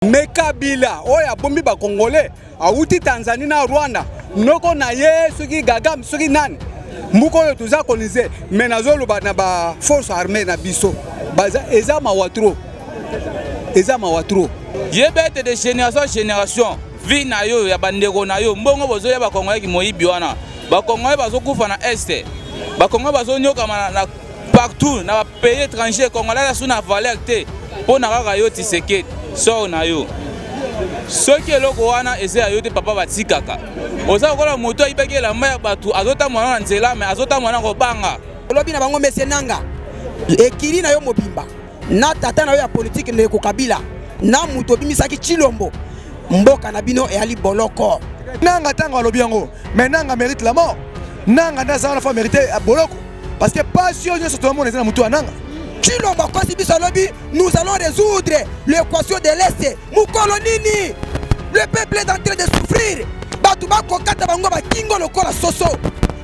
Mais Kabila, oya bombi ba Congolais, auti Tanzanie na Rwanda, noko na ye soki gagam soki nan. Mbuko yo tuza konize, mais nazolo ba na ba force armée na biso. Baza eza mawatro. Eza mawatro. Yebete de génération, vie na yo ya bandeko na yo, mbongo bozo ya ba Congolais ki moyibi wana. Ba Congolais bazo kufa na este. Ba Congolais bazo nyoka na partout na ba pays étranger Congolais la suna valeur te. Pona kaka yo Tshisekedi. So na yo soki eloko wana eze ayo te papa batikaka oza kola moto ibeke la maya batu azota mwana na nzela me azota mwana ko banga lobi na bango mesenanga ekiri na yo mobimba na tata na yo ya politique ne ko Kabila na muto bimisaki Chilombo mboka na bino e ali boloko nanga tanga lobi yango mais nanga mérite la mort nanga ndaza na fois mérité boloko parce que passion nyo soto mo na muto ananga Chilombo kwasi biso lobi nous allons résoudre l'équation de l'Est mukolo nini le peuple est en train de souffrir batu bakokata bango bakingo lokola soso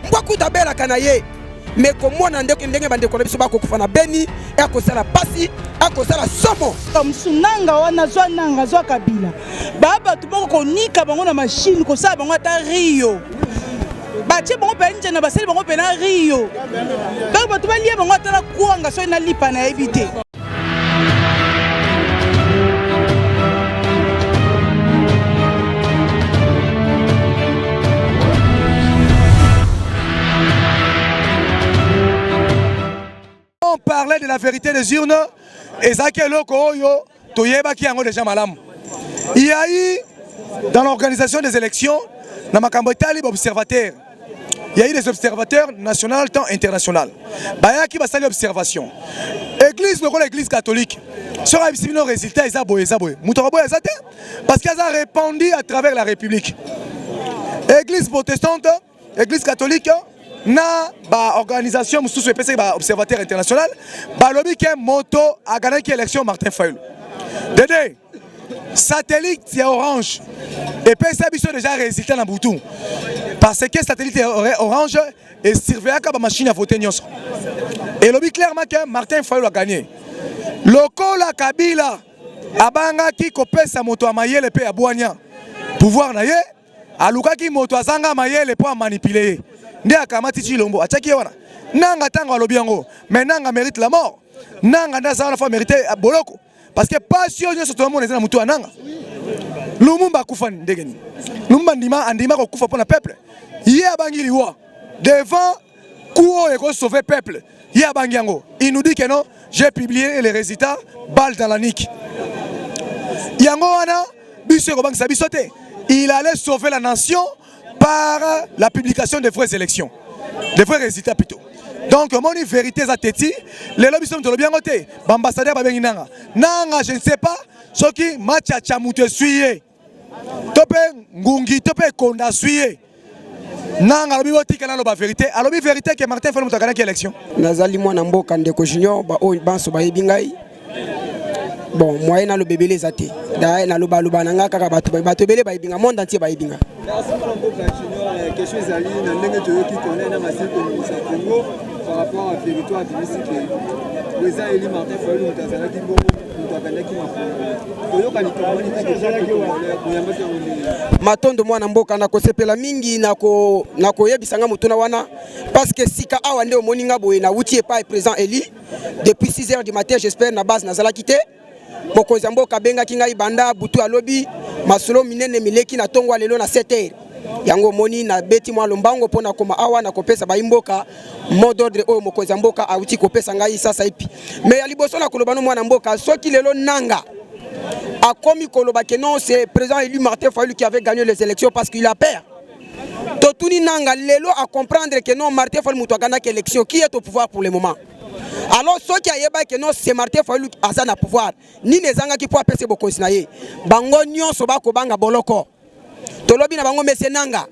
mbwaku tabela kanaye mais komona ndenge bandeko biso bakokufa na Beni akosala pasi akosala somo comme sunanga wana zwa nanga zwa Kabila baba tuboko nika bango na machine ko sala bango ata Rio bache bango pe nje na baseli bango pe na Rio donc batu balie bango ata la kuanga so na lipa na éviter. On parlait de la vérité des urnes et Zakeloko yo toyeba ki yango déjà malam. Il y a eu dans l'organisation des élections na makambo tali observateurs. Il y a eu des observateurs nationaux tant international. Bayaki basali observation. Église lokola église catholique. Sera ibisino résultat ezaboye. Mutoboye ezate parce qu'elle a répandu à travers la République. Église protestante, église catholique na ba organisation mususu epesa ba observateur international ba lobi ke moto a gagné l'élection Martin Fayulu. Dédé satellite ya Orange epesa biso déjà résultat na butu parce que satellite Orange et surveilla ka ba machine à voter nyonso. Et lobi clairement que Martin Fayulu a gagné. Lokola Kabila abanga ki kopesa moto a mayele pe abwanya pouvoir na ye alukaki moto azanga mayele po manipuler. Nde akamati Chilombo ataki wana nanga tanga alobi yango mais nanga mérite la mort nanga ndaza na fois mérité boloko parce que passion nyo soto mo na mutu ananga Lumumba kufa ndegeni Lumumba andima ko kufa pour le peuple ye abangi liwa devant kuo e ko sauver peuple ye abangi yango il nous dit que non j'ai publié les résultats balle dans la nique yango wana biso ko bangisa biso te il allait sauver la nation par la publication des vraies élections, des vrais résultats plutôt. Donc, mon vérité est teti, les lobbies sont bien notés. Ambassadeur Babenginanga. Nanga, je ne sais pas, ce qui matcha chamute suye. Tope ngungi, tope konda suye. Nanga, lobi woti kana loba vérité. Alors, lobi vérité que Martin Fayulu mutakana ki élection. Nazali mwana mboka ndeko junior ba o banso ba yebingai. Bon, moi na lo bébé les athées. Da na lo baluba nanga kaka bato bele ba yebinga monde entier ba yebinga. Question ezali na ndenge toyoki connaît na masiko ya Congo par rapport à territoire administratif. Les a éli Martin Fayulu mutazalaki bongo mutakandaki mafuta. Toyoka ni tomoni matondo mwana mboka na kosepela mingi na ko yebisanga mutuna wana parce que sika awa nde omoninga boye na wuti epa président Eli depuis 6 h du matin j'espère na base nazalaki te. Mokonzi mboka benga kinga ibanda butu alobi masolo minene mileki na tongwa lelo na 7 h. Yango moni na beti mwa lombango pona koma awa na kopesa baimboka mot d'ordre o mokonzi mboka auti kopesa ngai sasa ipi mais aliboso na kolobano mwana mboka soki lelo nanga akomi koloba que non c'est président élu Martin Fayulu qui avait gagné les élections parce qu'il a peur. Totuni nanga lelo à comprendre que non Martin Fayulu muto gagna élection qui est au pouvoir pour le moment. Alors ceux qui ayeba que non c'est Martin Fayulu asa na pouvoir ni nezanga ki po apese bokonzi na ye bango nyonso ba ko banga boloko tolobi na bango mesenanga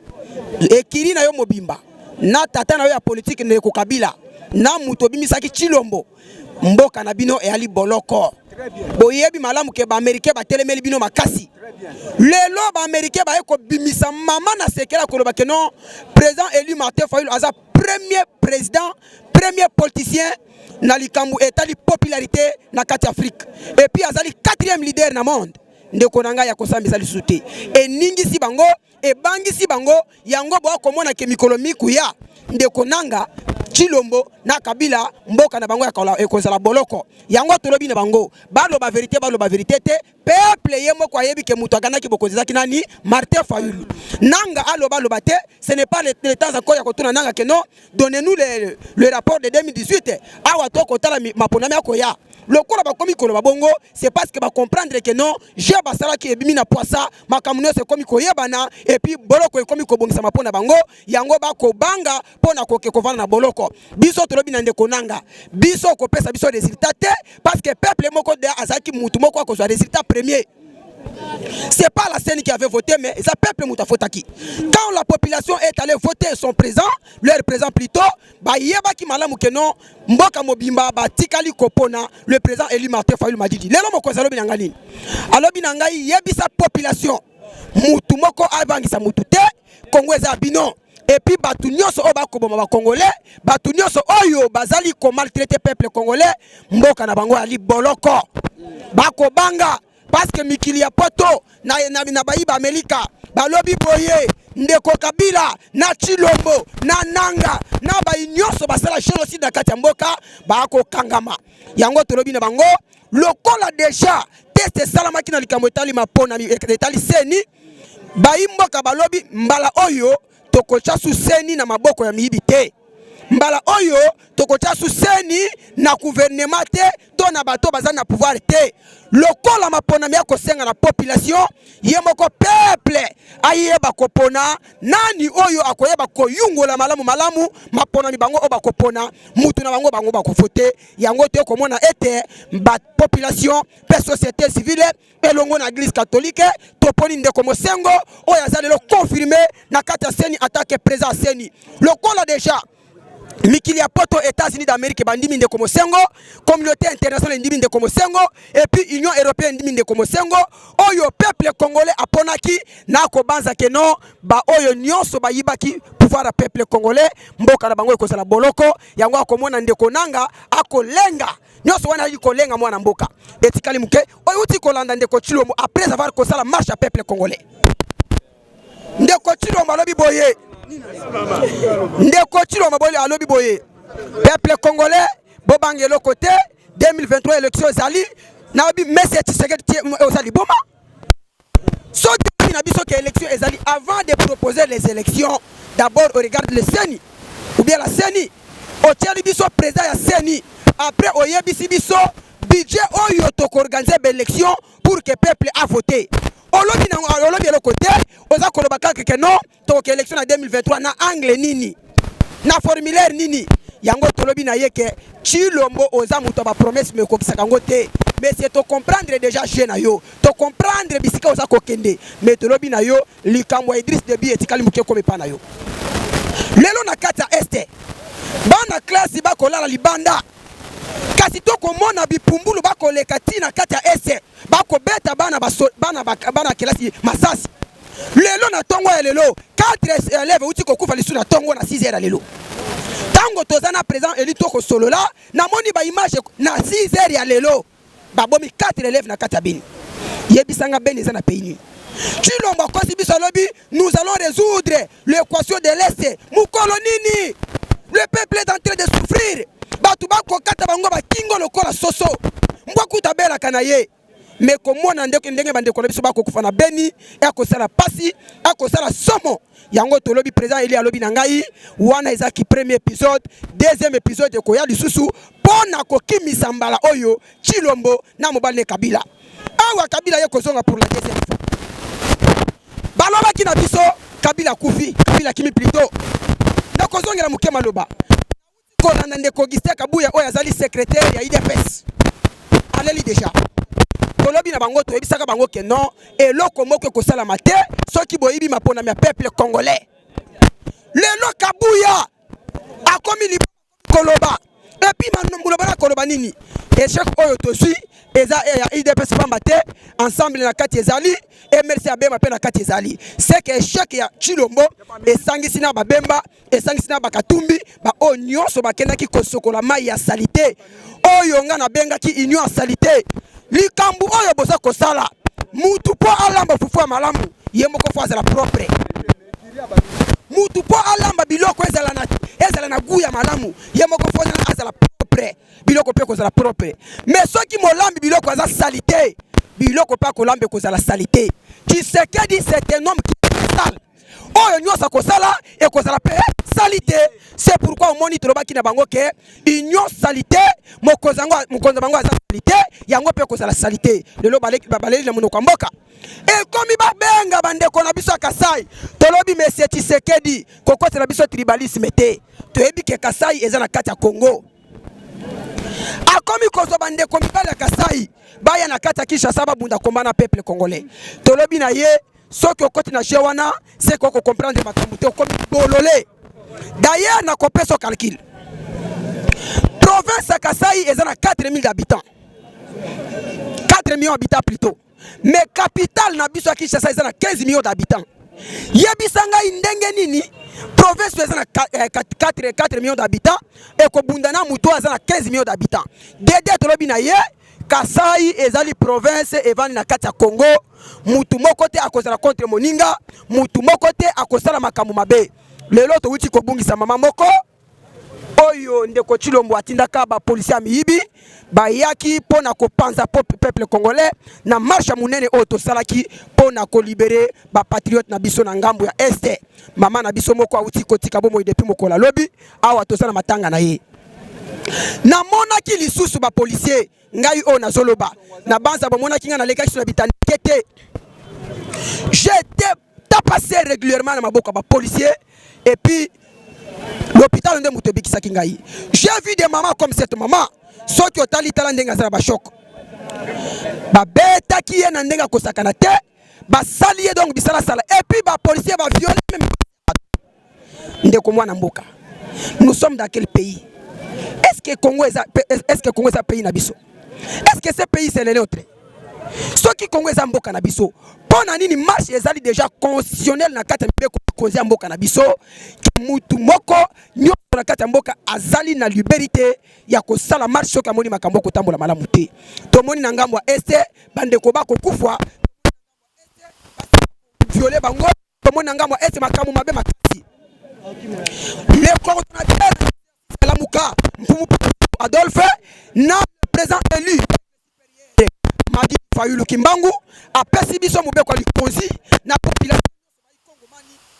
ekiri na yo mobimba na tata na yo ya politique ne ko Kabila na muto bimisaki Chilombo mboka na bino e ali boloko boyebi malamu ke ba américain ba telemeli bino makasi lelo ba américain ba eko bimisa mama na sekela ko loba ke non président élu Martin Fayulu asa premier président premier politicien na likambu etali popularité na kati Afrique et puis azali 4e leader na monde ndeko nanga ya kosambisa lisusu te eningisi bango ebangisi bango yango bokomona ke mikolo mikuya ndeko nanga Chilombo na Kabila mboka na bango ya ekozala boloko yango tolobi na bango baloba vérité te peuple yemo kwa yebi ke mutu akanaki bokozaki nani Martin Fayulu nanga aloba te ce n'est pas le temps encore ya kotuna nanga ke non donnez-nous le rapport de 2018 awa to kotala maponami akoya lokola bakomi koloba bongo c'est parce que ba comprendre que non j'ai basala ki ebimi na poisa makamuno se komi koyebana et puis boloko ekomi kobongisa mapona bango yango bako banga pona koke kovana na boloko biso tolobi na ndeko nanga biso kopesa biso résultat te parce que peuple moko de azaki mutu moko akozwa résultat premier. C'est pas la scène qui avait voté, mais ça peuple Moutafotaki. Quand la population est allée voter son président, leur président plutôt, bah yeba ki malamu keno mboka mobimba ba tikali kopona le président Eli Martin Fayulu Madidi. Lelo moko zalo binangani. Alo binangai yebi sa population. Mutu moko abangisa mutu te, Congo eza bino. Et puis batu nyonso o ba koboma ba congolais, batu nyonso oyo bazali ko maltraiter peuple congolais, mboka na bango ali boloko. Bako banga parce que mikili ya poto na baiba Amerika balobi boye ndeko Kabila na Chilombo na Nanga na bainyoso basala génocide na kati ya mboka bako kangama yango tolobi na bango lokola déjà test salamaki na likambo etali mapona etali seni baimboka balobi mbala oyo tokocha su seni na maboko ya miyibi te mbala oyo tokocha su seni na gouvernement te to na bato bazana na pouvoir te lokola mapona ya kosenga na population yemoko peuple ayeba kopona nani oyo akoyeba koyungola malamu mapona mi bango oba kopona mutu na bango bakofote yango te komona ete ba population pe société civile elongo na église catholique toponi ndeko mosengo oyo azalelo confirmer na kati ya seni attaque présent seni lokola déjà mikili ya poto États-Unis d'Amérique bandimi ndeko mosengo communauté internationale ndimi ndeko mosengo et puis Union européenne ndimi ndeko mosengo oyo peuple congolais aponaki na kobanza ke non ba oyo nyonso bayibaki pouvoir à peuple congolais mboka na bango ekozala boloko yango akomona ndeko nanga akolenga nyonso wana ali kolenga mwana mboka etikali muke oyo uti kolanda ndeko Chilombo après avoir kosala marche à peuple congolais ndeko Chilombo alobi boye ndeko Chilombo boye alobi boye peuple congolais bobangelo côté 2023 élection ezali na obi message Tshisekedi ozali boma so na biso que élection ezali avant de proposer les élections d'abord on regarde le CENI ou bien la CENI o tieli biso président ya CENI après oyebisi biso budget oyo to organiser l'élection pour que peuple a voté olobi na olobi le côté oza koloba kaka non to que élection en 2023 na angle nini na formulaire nini yango tolobi na yeke Chilombo oza muto ba promesse me ko bisaka ngote mais c'est to comprendre déjà chez na yo to comprendre bisika oza kokende mais tolobi na yo likambo Idriss Déby etikali muke ko mepa na yo lelo na kata este bana classe ba kolala libanda kasi to komona bipumbulu ba koleka tina kata este ba ko beta bana kelasi masasi lelo na tongo ya lelo 4 élèves uti ko kufa lisu na tongo na 6 heures lelo tango tozana présent eli to ko solo la na moni ba image na 6 heures ya lelo ba bomi 4 élèves na kata bini yebisanga beni za na pays Chilombo kosi biso lobi nous allons résoudre l'équation de l'est mukolo nini le peuple est en train de souffrir batu bako kata bango ba kingo lokola soso mbwaku tabela kanaye mais komona ndenge bandeko na biso bako kufa na beni akosala pasi akosala somo yango tolobi président Eli alobi na ngai wana ezaki premier épisode deuxième épisode ko ya lisusu pona kokimisa mbala oyo Chilombo na mobali Kabila awa Kabila ye kozonga pour la deuxième fois balobaki na biso Kabila kufi Kabila kimi plutôt ndako zongela mukema loba kolanda ndeko Gistia Kabuya oyo azali secrétaire ya IDPS aleli déjà tolobi na bango to ebisaka bango ke non eloko moko kosala mate soki boyibi mapona ya peuple congolais lelo Kabuya akomi koloba et puis manumboloba na koloba nini échec oyo tosui eza ya IDPS pamba te ensemble na kati ezali MLC abema pe na kati ezali c'est que échec ya Chilombo esangisi na babemba esangisi na bakatumbi ba onyoso bakendaki kosokola mai ya salité oyo nga na benga ki union ya salité likambu oyo boza kosala mutu po alamba fufu ya malamu ye moko fo azala propre mutu po alamba biloko ezala na goût ya malamu ye moko fo azala propre biloko pe kozala propre mais soki molambi biloko aza salité biloko pa kolambe kozala salité Tshisekedi c'est un homme qui est sale oyo nyonso akosala ekozala pe salité c'est pourquoi omoni tolobaki na bango ke union salité mokonza bango aza salité yango pe kozala salité lelo baleli na monoko mboka ekomi babenga bandeko na biso ya Kasai tolobi monsieur Tshisekedi kokotela biso tribalisme te toyebi ke Kasai eza na kati ya Congo akomi kozo bandeko mibale ya Kasai baya na kati ya Kinshasa babunda komba na peuple congolais tolobi na ye soki okoti na jeu wana c'est qu'on comprendre makambo te okomi bolole d'ailleurs na kopesa calcul province ya Kasai eza na 4000 habitants 4 millions d'habitants plutôt mais capitale na biso ya Kinshasa eza na 15 millions d'habitants yebisanga ndenge nini province eza na 4 millions d'habitants et ko bundana muto eza na 15 millions d'habitants dede tolobi na ye Kasai ezali province evani na kati ya Congo mutu moko te akozala contre moninga mutu moko te akosala makambo mabe lelo to wuti kobungisa mama moko oyo ndeko Chilombo atindaka ba policier miyibi bayaki pona kopanza peuple congolais na marche munene oyo tosalaki pona ko libérer ba patriote na biso na ngambo ya este mama na biso moko awuti kotika bomo depuis mokola lobi awa tosala matanga na ye na monaki lisusu ba policier ngai o na zoloba na banza ba monaki nga na lekaki sur bitani kete j'étais tapassé régulièrement na maboko ba policier et puis l'hôpital ndé muto bikisaki ngai j'ai vu des mamans comme cette maman soki otali tala ndenga za ba choc ba beta ki ye na ndenga kosakana te ba salier donc bisala sala et puis ba policier ba violer même ndeko mwana mboka nous sommes dans quel pays? Est-ce que Congo est un pays nabiso? Est-ce que ce pays c'est le nôtre? Ce qui Congo est un mboka nabiso. Pona nini marche ezali déjà constitutionnel na kata mbeko konzi mboka nabiso. Mutu moko nyo na kata mboka azali na liberté ya kosala marche soki amoni makambo kotambola malamu te. Tomoni na ngambo este bandeko bako kufwa violer bango. Tomoni na ngambo este makambo mabe makasi. Le coordonnateur Lamuka Adolphe na président élu Madi Fayulu Kimbangu a pesi biso mobeko likonzi na population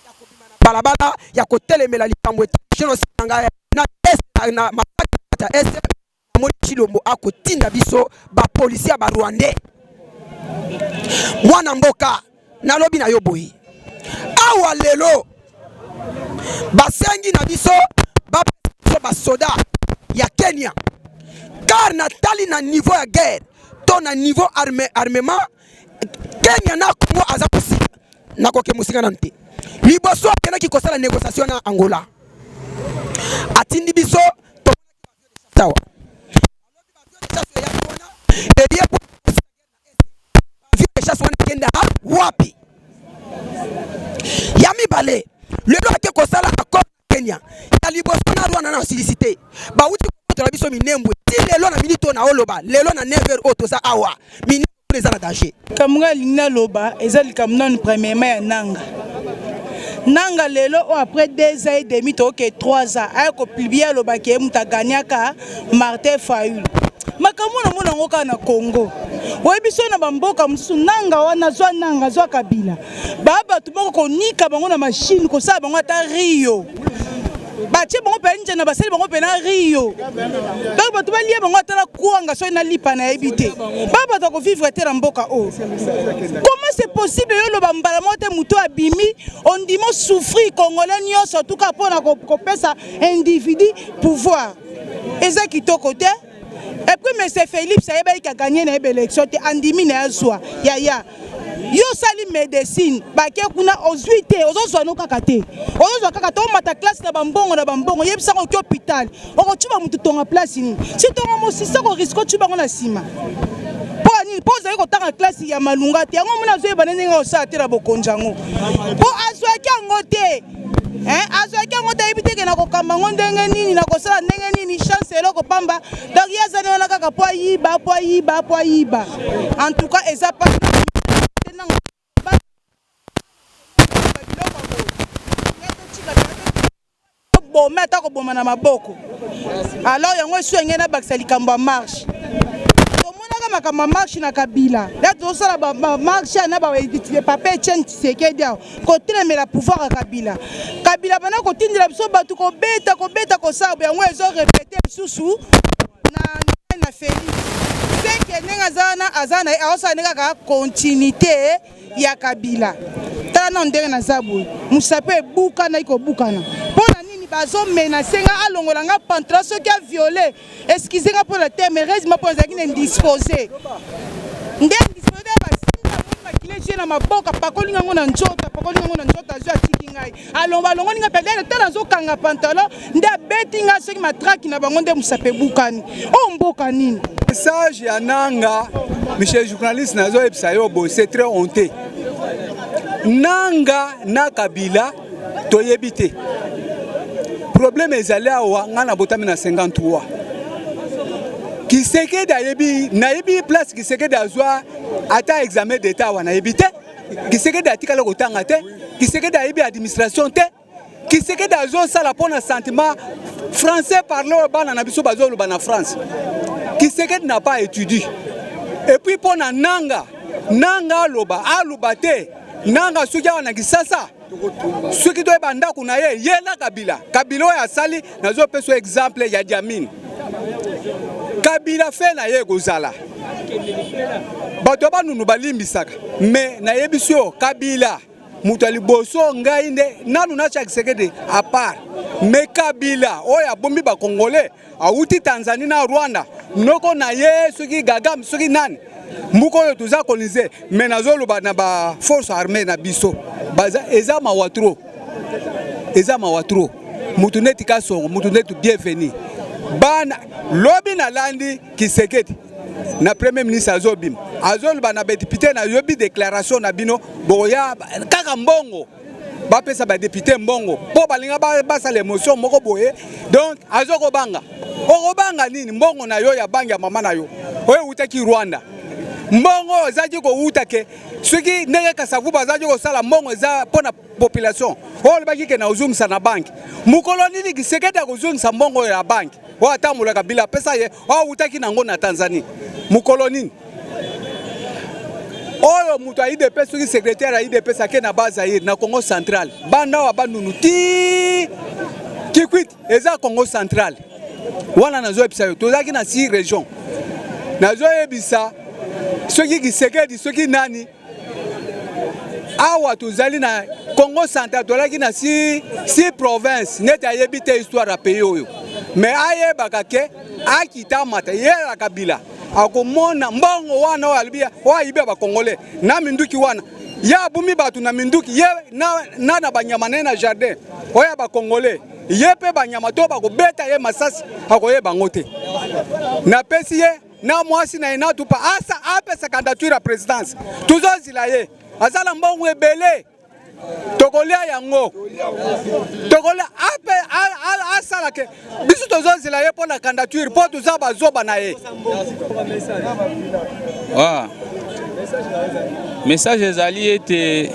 ya kobima na balabala ya kotelemela likambo génocide na na makata est moni Chilombo akotinda biso ba policier ba Rwandais mwana mboka na lobi na yoboyi awa lelo basengi na biso ba soda ya Kenya car natali na niveau ya guerre to na niveau armement Kenya na Congo aza kusika na koke musika nante liboso akena ki kosala négociation na Angola atindi biso to tawa kenda wapi yami bale lelo ake kosala accord Kenya ya liboso na Rwanda na silicité ba uti ko la biso minembwe ti lelo na minito na oloba lelo na 9h otoza awa minembwe eza na danger kamunga lina loba ezali kamuna ni premièrement ya nanga lelo après 2 ans et demi to ke 3 ans ay ko publier loba ke muta ganyaka Martin Fayulu makambo na mona ngoka na Congo oyebiso na bamboka mususu nanga wana zwa kabila baba tumoko konika bango na machine ko sa bango ata Rio batie bango pe nje na basali bango pe na Rio donc bato balie bango ata kuanga so na lipa na ebité baba to ko vivre te na mboka o comment c'est possible yo lo bambala mote muto abimi on dit mo souffrir congolais nyonso tout cas pour na ko pesa individu pouvoir eza kitoko te. Et puis M. Philippe Sayeba qui a gagné l'élection, andimi na azwa ya yo sali médecine baké kuna ozuité ozozwa no kakate ozozwa kakate o mata classe na bambongo yebisa ko hôpital oko tuba mutu tonga place ni si tonga mo sisa ko risque tuba ngona sima po ani poza ko tanga classe ya malunga te yango mona zoyeba nenge osa te na bokonjango po azwa ki ngote azwaki yango te yebi teke na kokamba ngo ndenge nini na kosala ndenge nini chance eloko pamba donc yazali wana kaka po ayiba en tout cas eza pas bome ata ko boma na maboko. Alors yango esu ngena bakisa likambo ya marche. Tomona makambo ya marche na Kabila. Là tosala ba marche na ba papa Etienne Tshisekedi ko telemela pouvoir ya Kabila. Kabila bana ko tindela biso batu ko beta ko sabo yango ezo répéter susu na Félix. C'est que nenga azana aosa nenga ka continuité ya Kabila. Tala na ndenge na zabu. Musape buka na iko buka na. Pona nini bazo menacer nga alongola nga pantra soki a violé. Excusez nga pour le terme, reste-moi pour les indisposés. Indisposé bakile je na maboka pakolinga ngona njota zo atiki ngai. Alomba longo ninga pedele tala zo kanga pantalon nda beti nga soki matraki na bango nde musape bukani. O mboka nini? Message ya nanga, Michel journaliste nazo epsa yo bo, c'est très honteux. Nanga na Kabila toyebite. Problème ezali awa ngana botami na 53. Kiseke da yebi na yebi place kiseke da zwa ata examen d'état wana yebite. Kiseke da tikala kotanga te. Kiseke da yebi administration te. Kiseke da zo sala pona sentiment français parler bana na biso bazolo bana France. Kiseke n'a pas étudié. Et puis pona nanga loba alubate. Nanga suja wana kisasa suki to banda kuna ye na Kabila ya sali nazo peso exemple ya Diamine Kabila fe na ye gozala bato ba nunu balimbisaka mais na yebisio Kabila mutu aliboso ngai nde nanu na Tshisekedi à part mais Kabila oya bombi ba Congolais auti Tanzanie na Rwanda noko na ye suki gagam suki nani muko yo tuza coloniser mais nazolo ba na ba force armée na biso baza eza mawatro mutu neti kasongo mutu neti bienvenu bana lobi na landi Tshisekedi na premier ministre azobim azolo ba na député na yobi déclaration na bino boya kaka mbongo ba pesa ba député mbongo po balinga ba sala émotion moko boye donc azoko banga okobanga nini mbongo na yo ya banga mama na yo oyo utaki Rwanda mbongo zaji ko utake soki ndenge kasavuba zaji ko sala mbongo za pona population o baki ke na uzungisa na banki mukolo nini Tshisekedi akuzungisa mbongo ya banki o atamula Kabila pesa ye o utaki nango na Tanzania mukolo nini oyo mutu IDP soki secrétaire IDP sake na base na Congo central banda wa bandunu ti kikwit eza Congo central wana nazo episa yo tozaki na 6 régions nazo ebisa soki Tshisekedi soki nani awa tozali na Congo central tolaki na 6 provinces neti ayebite histoire ya pays oyo mais ayebaka ke akita mata yela Kabila akomona mbongo wana walibia waibia ba Congolais na minduki wana ya bumi batu na minduki ye na banyama na jardin oya ba Congolais yepe banyama to bakobeta ye masasi akoyeba ngote na pesi ye na mwasi na inatu pa asa apesa candidature à présidence tuzozila ye azala mbongo ebele tokolia yango tokolia ape asala ke bisu tozozila ye pour la candidature pour tuzaba zoba na ye message ezali ete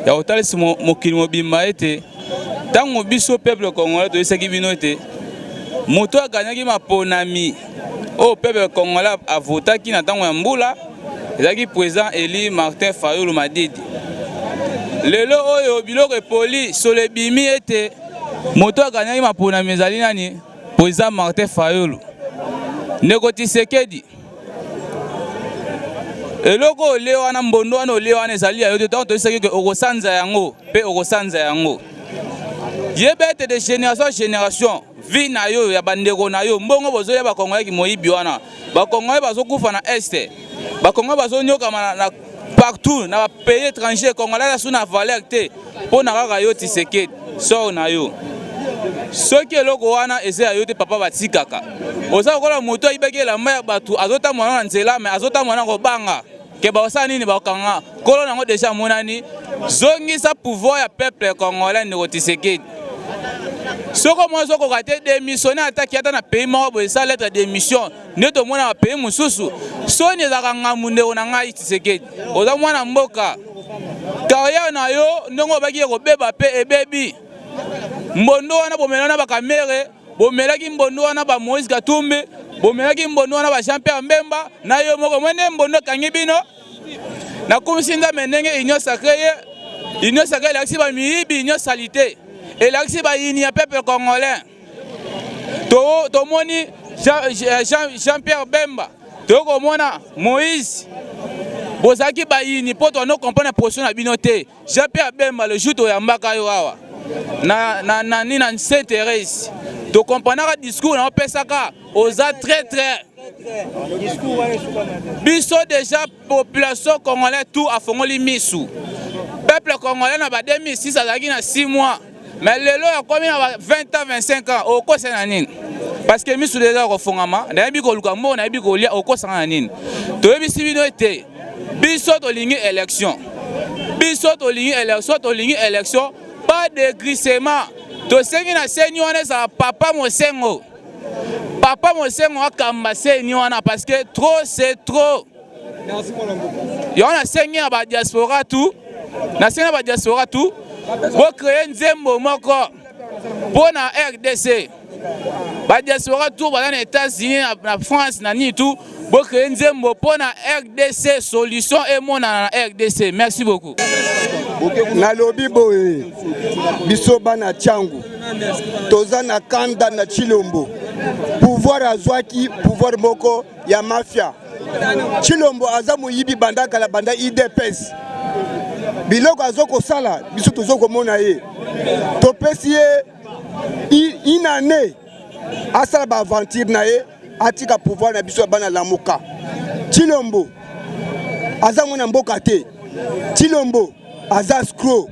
ya otalisi mokili mobimba ete tango biso peuple congolais toyesaki bino ete moto aganyaki maponami o peuple congolais avotaki na tango ya mbula ezaki président Eli Martin Fayulu Madidi lelo oyo biloko epoli solebimi ete moto aganyaki maponami ezali nani président Martin Fayulu ndeko Tshisekedi eloko ole wana mbondo wana ole wana ezali ayo te tango toyesaki ke okosanza yango mpe okosanza yango yebete de génération vie na yo ya bandeko na yo mbongo bozoya ba Congolais ki moyibi wana ba Congolais bazokufa na este ba Congolais bazonyoka na partout na ba pays étrangers Congolais sous na valeur te pona kaka yo Tshisekedi so na yo soki eloko wana eza yo te papa batikaka oza kola moto ayibaki la maya batu azota mwana na nzela mais azota mwana ko banga ke ba osana nini ba kanga kolo nango déjà monani zongisa pouvoir ya peuple congolais ndeko Tshisekedi soko mozo ko kate démissionner attaque ata na pays moko bo sa lettre de démission neto mona ba pays mususu soni ezaka ngamunde ona ngai Tshisekedi oza mwana mboka kaya na yo ndongo baki ko beba pe ebebi mbondo wana bomela na bakamere bomelaki mbondo wana ba Moïse Katumbi bomelaki mbondo wana ba Jean-Pierre Mbemba na yo moko mwene mbondo kangi bino na kumsinda menenge union sacrée l'axi ba miyibi union salité et l'axi ba yini ya peuple congolais to moni Jean-Pierre Bemba to komona Moïse bozaki ba yini poto no comprendre position na binote Jean-Pierre Bemba le jour to yambaka yo awa na ni na Sainte-Thérèse to comprendre ka discours na pesaka oza très biso déjà population congolaise tout a fongoli misu peuple congolais na ba 2006 azaki na 6 mois mais lelo ya komi na 20 ans 25 ans okosa na nini parce que misu déjà ko fongama na yebi ko luka mbo na yebi ko lia okosa na nini to yebi sibino ete biso to lingi élection pas de glissement to sengi na seni wana sa papa mosengo akamba seni wana parce que trop c'est trop. Yo na sengi na ba diaspora tout bo créer nzembo moko bona RDC ba diaspora tout ba na États-Unis na France na ni tout bo créer nzembo pona RDC solution et mona na RDC. Merci beaucoup. Nalobi boye biso bana changu toza na kanda na Chilombo pouvoir azwaki pouvoir moko ya mafia Chilombo aza moyibi bandaka la banda IDPS biloko azoko sala biso tozoko mona ye topesi ye inane asala ba aventure na ye atika pouvoir na biso bana lamuka Chilombo aza mona mboka te Chilombo aza scroll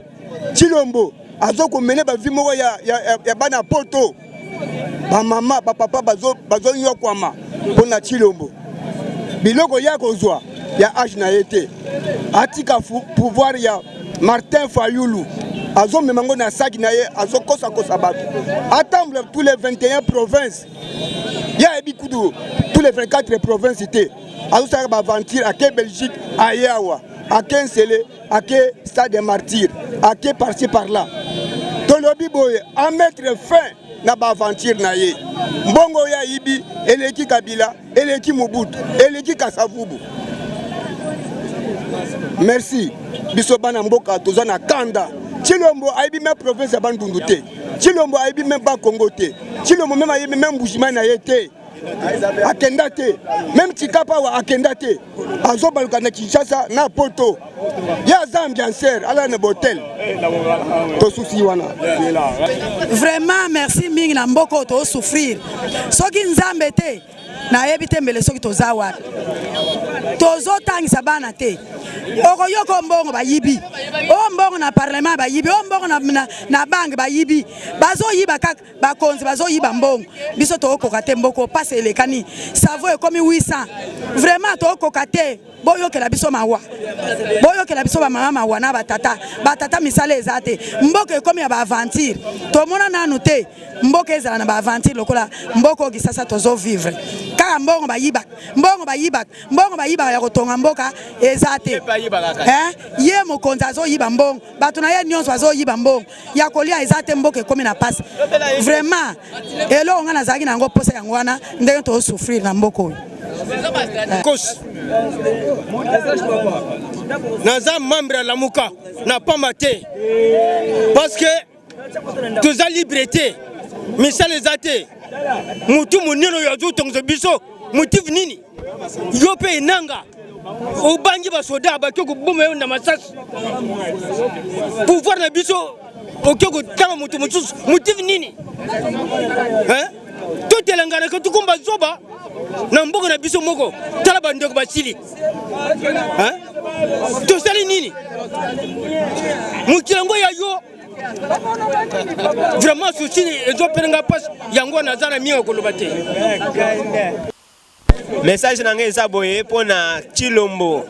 Chilombo azoko mene ba vi moko ya bana poto ba mama ba papa bazo nyokwama pona Chilombo biloko ya kozwa ya age na yete atika pouvoir ya Martin Fayulu azo memango na saki na ye azo kosa bato attendre tous les 21 provinces ya ebi kudu tous les 24 provinces ité azo saka ba aventure à Belgique à Yawa à Kensele à Stade des Martyrs à par-ci par-là tolobi boye à mettre fin na ba aventure na ye mbongo ya ibi eleki Kabila eleki Mobutu eleki Kasavubu. Merci biso bana mboka toza na kanda Chilombo aibi même province ya Bandundu te Chilombo aibi même ba Congo te Chilombo même aibi même Bushima na yete akenda te même Tikapa wa akenda te azo baluka na Kinshasa na Poto ya Zambiancer ala na botel to souci wana. Vraiment merci mingi na mboko to souffrir soki nzambe te na yebite mbele soki tozawa tozo tangisa bana te okoyoko mbongo bayibi o mbongo na parlement bayibi o mbongo na banque bayibi bazo yiba kaka bakonzi bazo yiba mbongo biso to okoka mboko passe elekani savo ekomi 800 vraiment to okoka te boyokela biso mawa boyokela biso ba mama mawa na batata misale ezate mboko ekomi ya ba aventure to mona nanu te mboko ezala na ba aventure lokola mboko kisasa tozo vivre kaka mbongo bayiba ya kotonga mboka ezate ye mokonzi azo yiba mbongo bato na ye nyonso azo yiba mbongo ya kolia ezate mboka ekomi na passe vraiment elo nga nazaki nango posa yango wana ndenge to souffrir na mboko naza membre ya lamuka na pamba te parce que toza liberté misala eza te mutu munene oyo azotongoza biso motive nini yo mpe enanga obangi basoda bake koboma yo na masasi pouvoir na biso oke kotanga moto mosusu motive nini totelanganaka tukumba zoba na mboka na biso moko tala bandeko basili tosali nini mokilango ya yo vraiment souci ezopelenga mpasi yango naza na mingi koloba te. Message na ngeza boye pona Chilombo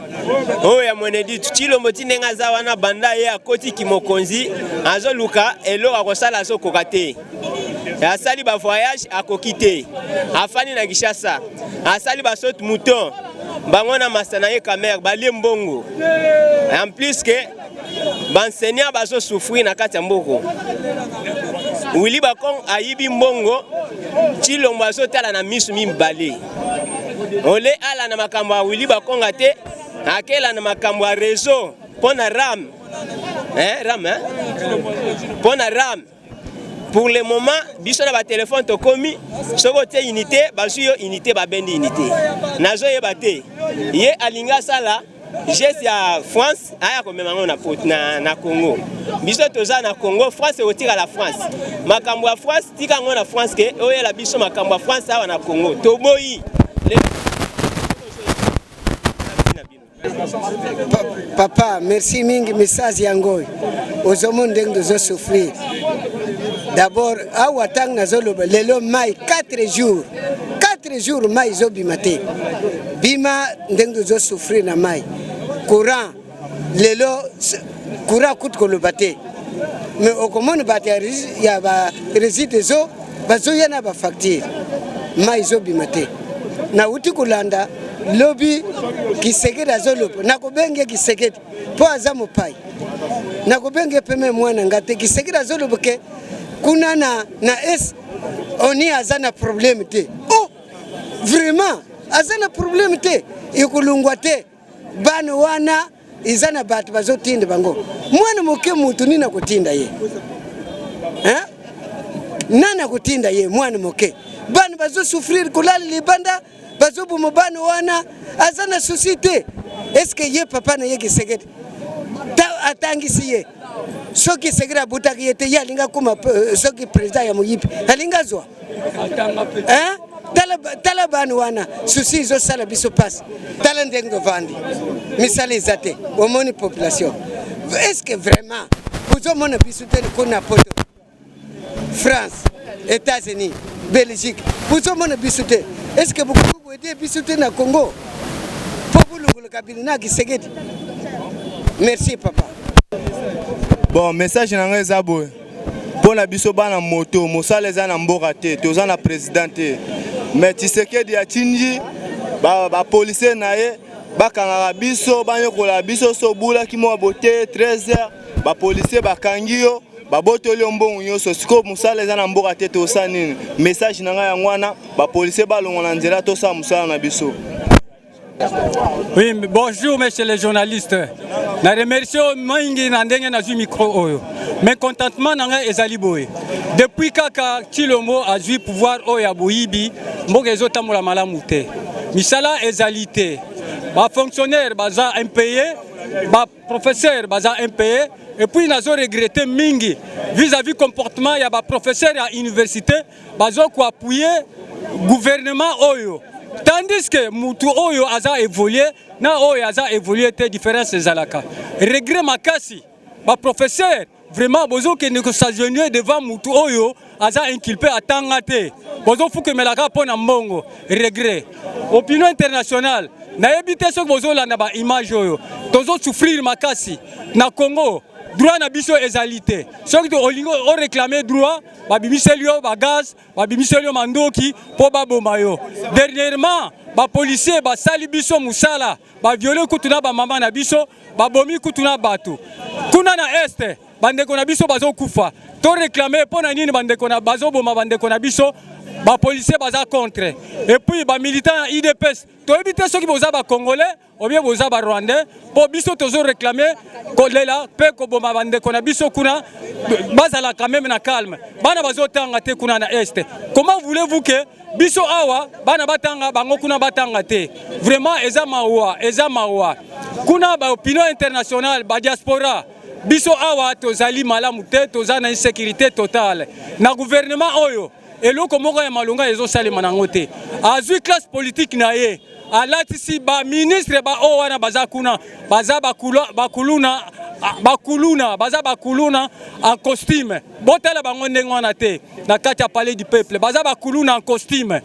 oyo ya Mweneditu Chilombo tinenga aza wana banda ye akoti kimokonzi azoluka elo akosala azokoka te asali ba voyage akoki te afani na Kinshasa asali ba saute mouton bango na masana ye kamere balie mbongo en plus que banseignant bazo souffrir na kati ya mboko Willy Bakong ayibi mbongo Chilombo azotala na misu mibale. Ole ala na makambo ya Willy Bakong ate akela na makambo ya réseau pona RAM. RAM pona RAM. Pour le moment, biso na ba téléphone to komi soko te unité bazuyo unité ba bendi unité. Nazo yebate. Ye alinga sala geste ya France aya ko memango na Congo. Biso toza na Congo, France otira la France. Makambo ya France tika ngo na France ke oye la biso makambo ya France awa na Congo. Toboyi. Papa, merci mingi message yango. Ozomonde ndozo souffrir. D'abord, awa tang nazoloba lelo mai 4 jours. 4 jours mai zobimate. Bima ndengo zo souffrir na mai. Courant lelo courant coûte ko lobate. Mais au commande batterie ya ba résidus zo bazo yana ba facture. Mai zobimate. Na uti kulanda lobby Kisekedi azolopo nakobenge Kisekedi po aza mopai nakobenge peme mwana ngate Kisekedi azolopo ke kuna na es oni aza na problème te. Oh vraiment aza na problème te ikulungwa te bana wana izana batu bazotinda bango mwana moke mutu nina kutinda ye nana kutinda ye mwana moke bana bazo souffrir kulala libanda bazobu mobano wana azana société. Est-ce que ye papa na ye Kisekedi ta atangisi ye soki Kisekedi abutaki yete ya linga kuma soki président ya moyipi alinga zwa tala banu wana souci zo sala biso passe tala ndengo vandi misali zate omoni population. Est-ce que vraiment vous mona biso tene kuna poto France, États-Unis, Belgique vous mona biso te. Est-ce que vous pouvez aider Bisouté na Congo pour vous le Kabila Kisekedi? Merci papa. Bon, message na ngezabo. Pour la biso bana moto, mosala za na mboka te, toza na présidente. Mais Tshisekedi ya tinji ba policier na ye bakanga biso banyokola biso so bula ki mo bote 13h ba policier bakangi yo babotoli mbongo nyonso siko musala eza na mboka te tosa nini. Message na nga ya ngwana ba policier balongo na nzela tosa musala na biso. Oui, bonjour messieurs les journalistes. Na remercie mingi na ndenge na zu micro oyo. Mais contentement nanga ezali boye. Depuis kaka Chilombo a eu pouvoir oyo ya boyibi, mboka ezotambola malamu te. Misala ezali te. Ba fonctionnaire baza impayé, ba professeur baza impayé. Et puis nous avons regretté mingi vis-à-vis comportement ya ba professeur à université, bazo ko appuyer gouvernement oyo. Tandis que mutu oyo aza évolué, na oyo aza évolué te différence ezalaka. Regret makasi, ba professeur vraiment bozo ke ne ko stationner devant mutu oyo aza inculpé atanga te. Bozo fuke melaka pona mbongo, regret. Opinion internationale, na ebité so bozo la na ba image oyo. Tozo souffrir makasi na Congo. Droit na biso ezalité. Ceux qui ont réclamé droit, ba bimiselio ba gaz, ba bimiselio mandoki po ba bomayo. Dernièrement, ba policier ba sali biso musala, ba violer kutuna ba mama na biso, ba bomi kutuna batu. Kuna na este, bandeko na biso bazo kufa. To réclamer pona nini bandeko na bazo boma bandeko na biso, ba policier baza contre. Et puis ba militant IDPS, to éviter ceux qui boza ba congolais ou bien boza ba rwandais, pour biso tozo réclamer kolela pe ko boma bandeko na biso kuna bazala quand même na calme. Bana bazo tanga te kuna na este. Comment voulez-vous que biso awa bana batanga bango kuna batanga te? Vraiment eza mawa. Kuna ba opinion internationale, ba diaspora biso awa tozali malamu te, toza na insécurité totale. Na gouvernement oyo eloko moko ya malonga ezo salema nango te. Azui classe politique na ye alatisi ba ministre ba o wana baza kuna baza bakuluna baza bakuluna en costume. Botala bango ndenge wana te na kati ya palais du peuple baza bakuluna en costume.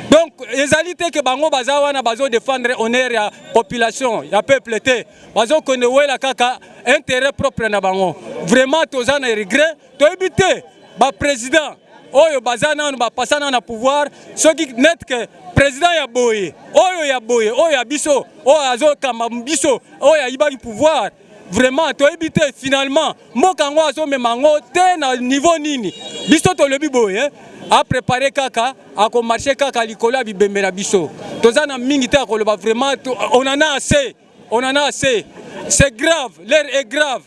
Donc ezalité que bango baza wana bazo défendre honneur ya population ya peuple te bazo kone wela kaka intérêt propre na bango. Vraiment toza na regret to éviter ba président oyo bazana no ba pasana na pouvoir soki net que président ya boye oyo ya biso oyo azo kamba biso oyo ya ibaki pouvoir vraiment toyebi te finalement mboka yango azomema yango te na niveau nini biso tolobi boye a préparé kaka a marché kaka likolo ya bibembe na biso toza na mingi te akoloba vraiment on en a assez c'est grave l'air est grave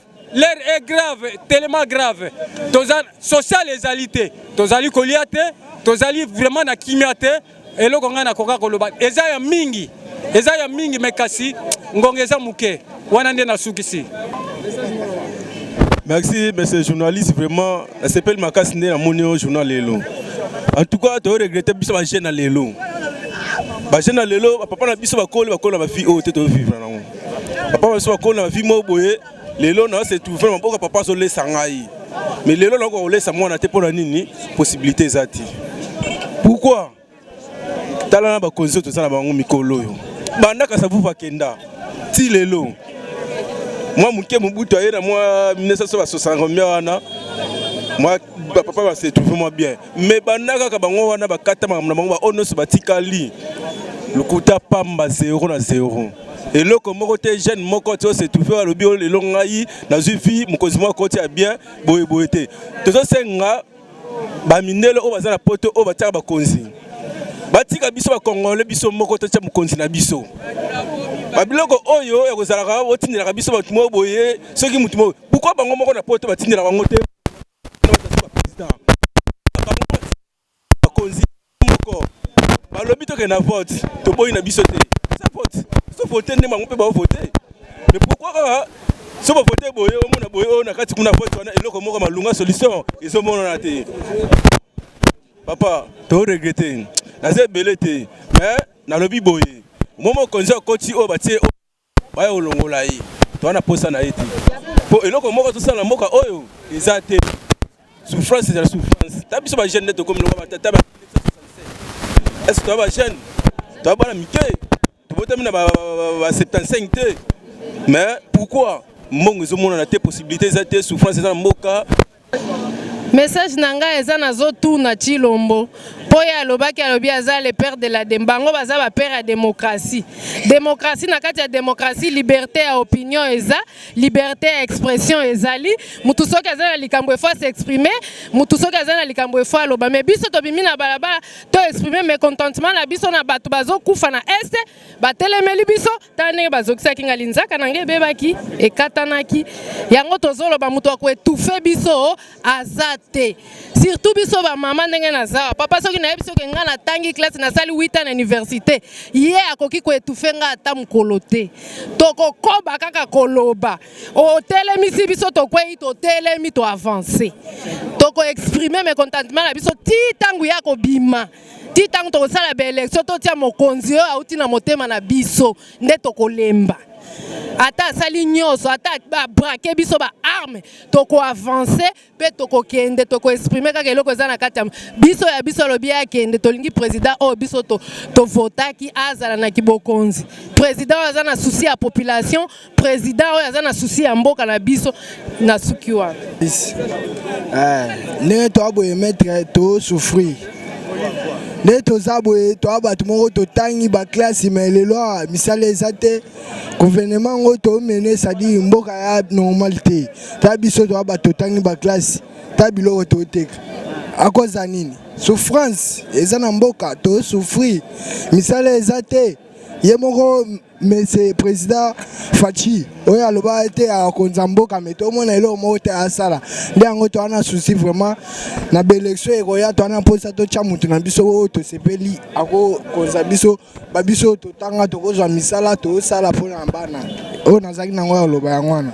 tellement grave toza social ezalité tozali kolia te tozali vraiment na kimia te eloko nga na koka koloba eza ya mingi mais kasi ngonga eza muke wana nde nasukisi. Merci, monsieur le journaliste, vraiment, ça s'appelle Makasi Nde na moni journal lelo. En tout cas, tu regrettes biso ba jeune na lelo. Ba jeune na lelo, papa na biso ba kola ba fille o te to vivre na ngo. Papa biso ba kola ba fille mo boye, lelo na c'est tout vraiment boka papa so le sangai. Mais lelo na ko le sa mwana te pona nini possibilité zati. Pourquoi? Tala na ba konzo to sana bango mikolo yo. Banda ka savu va kenda. Ti lelo. Moi muke mubutu aye na moi 1960 wana. Moi papa va se trouver moi bien. Mais banaka ka bango wana bakata na bango ba ono so batikali. Lokuta pamba 0-0. Et là comme côté jeune moko to se trouver lobi le longai na zufi mukozi moi côté bien boyeboyete. Tozo senga ba minelo o bazana poto o bataka ba konzi. Batika biso ba Congolais biso moko to cha mukonzi na biso. Babiloko oyo ya kozalaka otindela biso batu mo boye soki mutu mo. Pourquoi bango moko na poto batindela bango te? Bakonzi moko. Balobi to ke na vote to boyi na biso te. Ça vote. So voter ne bango pe ba voter. Mais pourquoi so ba voter boye o mona boye o na kati kuna vote wana eloko moko malunga solution izo mona na te. Papa, to regretter. Na ze belete. Mais na lobi boye. Momo konza koti o batie o baya olongola yi. To wana posa na ete. Po eloko moko to sala moka oyo ezate. Souffrance c'est la souffrance. Ta biso ba jeune to comme le ba tata ba 1967. Est-ce que ba jeune? To ba na mike. To bota mina ba 75 te. Mais pourquoi mongo zo mona na te possibilité ezate souffrance c'est dans moka. Message nanga eza nazo tourna Chilombo. Poya alobaki alobi aza le père de la dembango baza ba père ya démocratie. Démocratie na kati ya démocratie liberté ya opinion eza, liberté ya expression ezali. Mutu soki aza na likambo efo s'exprimer, mutu soki aza na likambo efo aloba. Mais biso to bimi na balabala to exprimer mécontentement na biso na bato bazo kufa na este, ba telemeli biso tane bazokisa kinga linzaka nange bebaki ekatanaki. Yango tozoloba mutu akwe tufe biso azate. Surtout biso ba mama ndenge na zawa. Papa soki na biso kenga na tangi classe na sali 8 ans na université. Ye akoki ko etufenga ata mukolo te. Toko koba kaka koloba. O telemisi biso to kwe to telemi to avancer. Toko exprimer mécontentement na biso ti tangu ya ko bima. Ti tangu to sala ba élection to tia mokonzi o auti na motema na biso nde toko lemba. Ata sali nyoso ata ba braquer biso ba arme toko avancer pe toko kende toko exprimer kaka eloko za na kati biso ya biso lobi ya kende tolingi président o biso to votaki azala na kibokonzi président aza na souci ya population président o aza na souci ya mboka na biso na sukiwa ne to aboye mettre to souffrir ne to zaboye to abatu moko to tangi ba classe mais le loi misale ezate gouvernement ngo to mener ça dit mboka ya normalité ta biso to abatu tangi ba classe ta biloko to teka akoza nini souffrance ezana mboka to souffrir misale ezate ye moko monsieur président Fachi oya aloba ete akonza mboka mais to mona elo mo te asala nde yango to ana souci vraiment na élection ekoya to ana posa to cha mutu na biso to sepeli ako konza biso ba biso to tanga to kozwa misala to sala pona bana o nazaki nango aloba yangwana